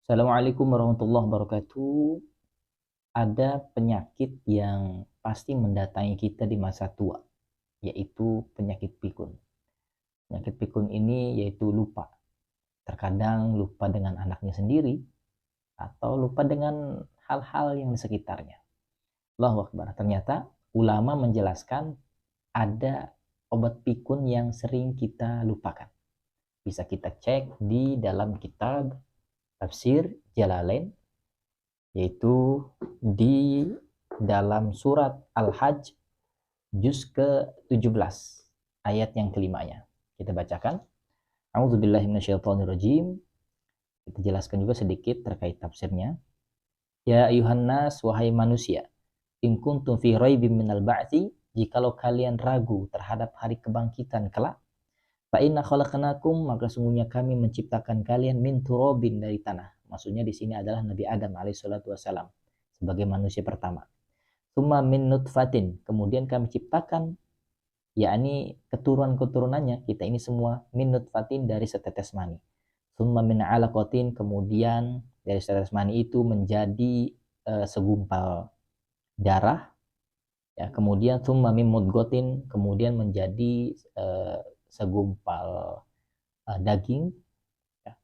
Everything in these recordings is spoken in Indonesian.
Assalamualaikum warahmatullahi wabarakatuh. Ada penyakit yang pasti mendatangi kita di masa tua, yaitu penyakit pikun. Penyakit pikun ini yaitu lupa. Terkadang lupa dengan anaknya sendiri, atau lupa dengan hal-hal yang di sekitarnya. Allahu Akbar. Ternyata ulama menjelaskan ada obat pikun yang sering kita lupakan. Bisa kita cek di dalam kitab tafsir Jalalain, yaitu di dalam surat Al-Hajj juz ke-17 ayat yang kelimanya. Kita bacakan. A'udzubillahi minasyaitonirrajim. Kita jelaskan juga sedikit terkait tafsirnya. Ya ayuhan nas, wahai manusia, in kuntum fi raibim minal ba'tsi, jikalau kalian ragu terhadap hari kebangkitan kelak, fa inna khalaqnakum, maka sungguhnya kami menciptakan kalian min turabin, dari tanah. Maksudnya di sini adalah Nabi Adam alaihissalatu wassalam sebagai manusia pertama. Tsumma min nutfatin, kemudian kami ciptakan, yakni keturunan-keturunannya kita ini semua, min nutfatin, dari setetes mani. Tsumma min alaqatin, kemudian dari setetes mani itu menjadi segumpal darah, ya. Kemudian tsumma min mudghatin, kemudian menjadi segumpal daging, ya.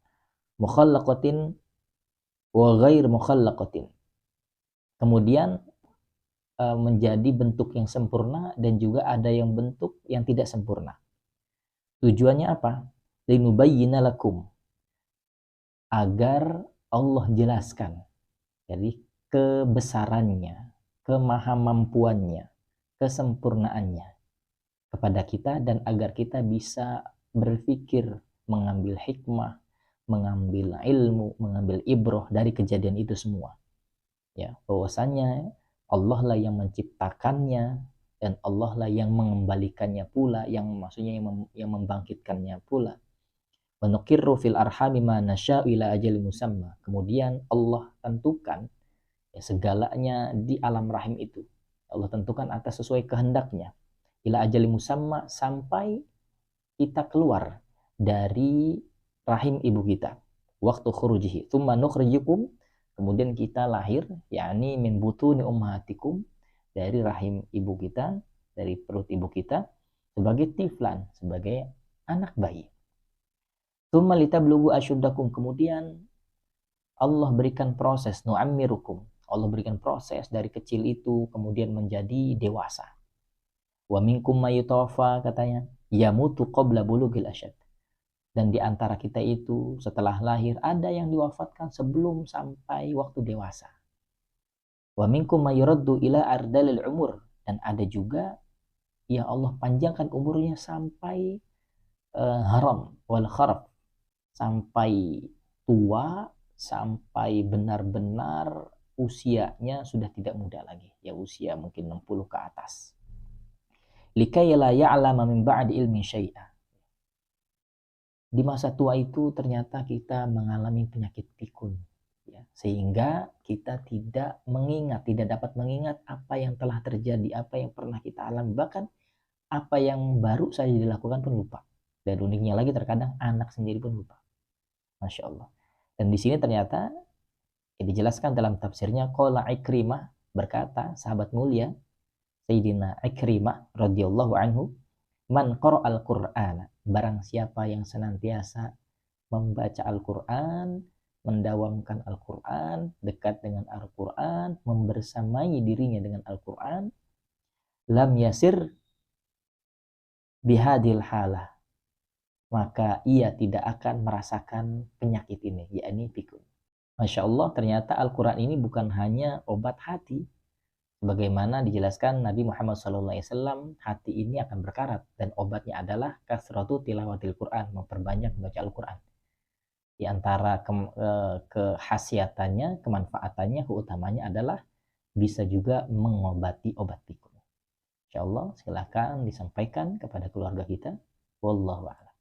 Mukhallaqatin wa ghair mukhallaqatin, kemudian menjadi bentuk yang sempurna dan juga ada yang bentuk yang tidak sempurna. Tujuannya apa? Linubayyina lakum, agar Allah jelaskan jadi kebesarannya, kemahamampuannya, kesempurnaannya kepada kita, dan agar kita bisa berpikir, mengambil hikmah, mengambil ilmu, mengambil ibrah dari kejadian itu semua. Ya, bahwasanya Allah lah yang menciptakannya, dan Allah lah yang mengembalikannya pula, yang maksudnya yang membangkitkannya pula. Wa nuqirru fil arhami ma nasya'u ila ajalin musamma. Kemudian Allah tentukan, ya, segalanya di alam rahim itu. Allah tentukan atas sesuai kehendaknya. Ila ajalin musamma, sampai kita keluar dari rahim ibu kita. Waktu khurujihi. Tsumma nukhrijukum, kemudian kita lahir, yakni min butuni ummahatikum, dari rahim ibu kita, dari perut ibu kita, sebagai tiflan, sebagai anak bayi. Tsumma litablughu asyuddakum, kemudian Allah berikan proses, nu'ammirukum, Allah berikan proses dari kecil itu kemudian menjadi dewasa. Wa minkum mayutawaffa, katanya, yamutu qabla bulughil asyad. Dan di antara kita itu setelah lahir ada yang diwafatkan sebelum sampai waktu dewasa. Wa minkum mayuraddu ila ardalil umur, dan ada juga ya Allah panjangkan umurnya sampai haram wal kharaf, sampai tua, sampai benar-benar usianya sudah tidak muda lagi, ya usia mungkin 60 ke atas. Likay la ya'lama min ba'di ilmi syai'a. Di masa tua itu ternyata kita mengalami penyakit pikun, ya, sehingga kita tidak dapat mengingat apa yang telah terjadi, apa yang pernah kita alami, bahkan apa yang baru saja dilakukan pun lupa. Dan uniknya lagi, terkadang anak sendiri pun lupa. Masya Allah. Dan di sini ternyata dijelaskan dalam tafsirnya, qala Ikrimah, berkata sahabat mulia Sayyidina Ikrimah radhiyallahu anhu, man qara'al Qur'ana, barang siapa yang senantiasa membaca Al-Qur'an, mendawamkan Al-Qur'an, dekat dengan Al-Qur'an, membersamai dirinya dengan Al-Qur'an, lam yasir bihadil halah, maka ia tidak akan merasakan penyakit ini, yakni pikun. Masya Allah, ternyata Al-Quran ini bukan hanya obat hati. Sebagaimana dijelaskan Nabi Muhammad SAW, hati ini akan berkarat, dan obatnya adalah kasratu tilawatil Quran, memperbanyak membaca Al-Quran. Di antara khasiatannya, kemanfaatannya, keutamanya adalah bisa juga mengobati obat pikun. Insya Allah, silakan disampaikan kepada keluarga kita. Wallahu a'lam.